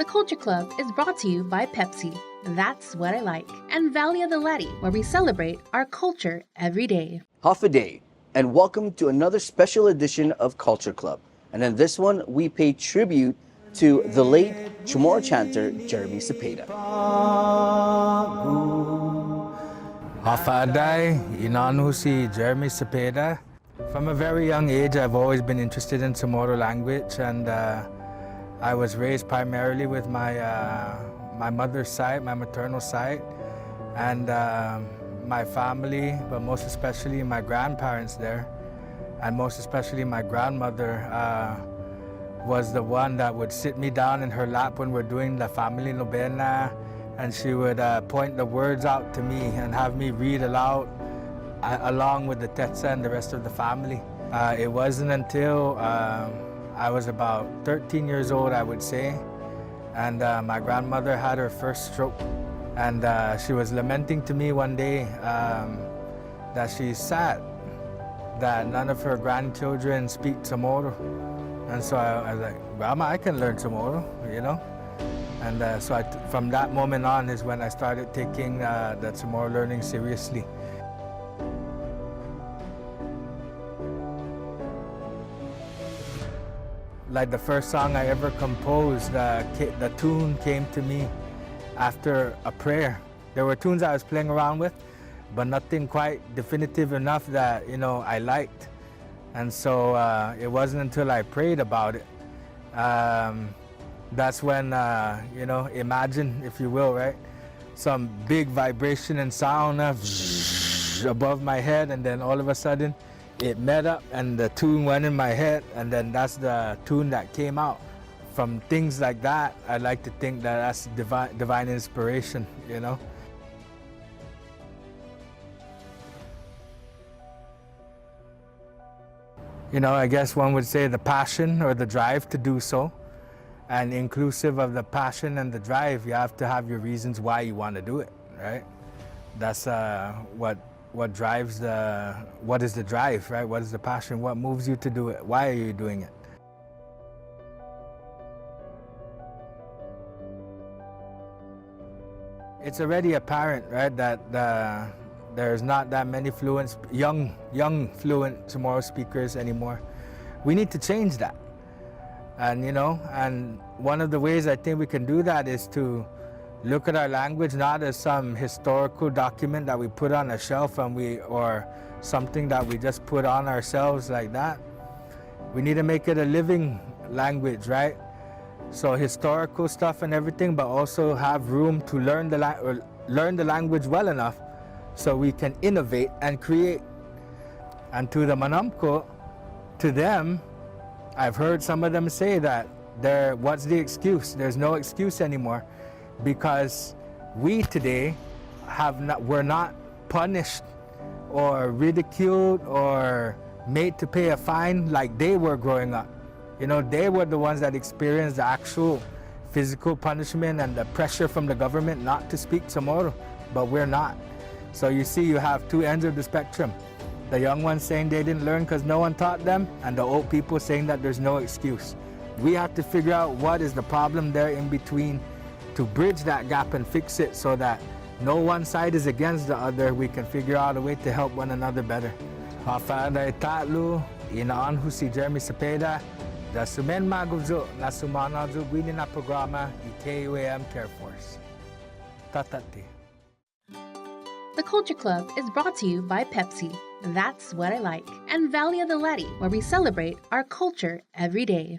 The Culture Club is brought to you by Pepsi, That's What I Like, and Valley of the Leti, where we celebrate our culture every day. Half a day, and welcome to another special edition of Culture Club. And in this one, we pay tribute to the late CHamoru chanter, Jeremy Cepeda. Hafaday, inanu si Jeremy Cepeda. From a very young age, I've always been interested in CHamoru language, and I was raised primarily with my mother's side, my maternal side, and my family, but most especially my grandparents there, and most especially my grandmother was the one that would sit me down in her lap when we're doing the family novena, and she would point the words out to me and have me read aloud along with the tetsa and the rest of the family. It wasn't until I was about 13 years old, I would say, and my grandmother had her first stroke, and she was lamenting to me one day that she's sad that none of her grandchildren speak CHamoru. And so I was like, Grandma, I can learn CHamoru, you know? And so from that moment on is when I started taking the CHamoru learning seriously. Like the first song I ever composed, the tune came to me after a prayer. There were tunes I was playing around with, but nothing quite definitive enough that, you know, I liked. And so it wasn't until I prayed about it. That's when, you know, imagine, if you will, right? Some big vibration and sound above my head, and then all of a sudden it met up and the tune went in my head, and then that's the tune that came out. From things like that, I like to think that that's divine inspiration, you know? You know, I guess one would say the passion or the drive to do so. And inclusive of the passion and the drive, you have to have your reasons why you want to do it, right? That's what drives what is the drive, right? What is the passion? What moves you to do it? Why are you doing it? It's already apparent, right, that there's not that many young fluent CHamoru speakers anymore. We need to change that. And you know, and one of the ways I think we can do that is to look at our language not as some historical document that we put on a shelf or something that we just put on ourselves like that. We need to make it a living language, right? So historical stuff and everything, but also have room to learn the language well enough so we can innovate and create. And to the Manamko, to them, I've heard some of them say that what's the excuse? There's no excuse anymore, because we today we're not punished or ridiculed or made to pay a fine like they were growing up. You know, they were the ones that experienced the actual physical punishment and the pressure from the government not to speak CHamoru, but we're not. So you see, you have two ends of the spectrum. The young ones saying they didn't learn because no one taught them, and the old people saying that there's no excuse. We have to figure out what is the problem there in between to bridge that gap and fix it so that no one side is against the other. We can figure out a way to help one another better. Hafaday tatlu, inaanhu si Jeremy Cepeda, da sumen magubzo na sumanadzo gwini na programa i KUAM Care Force. Tatati. The Culture Club is brought to you by Pepsi, That's What I Like, and Valley of the Leti, where we celebrate our culture every day.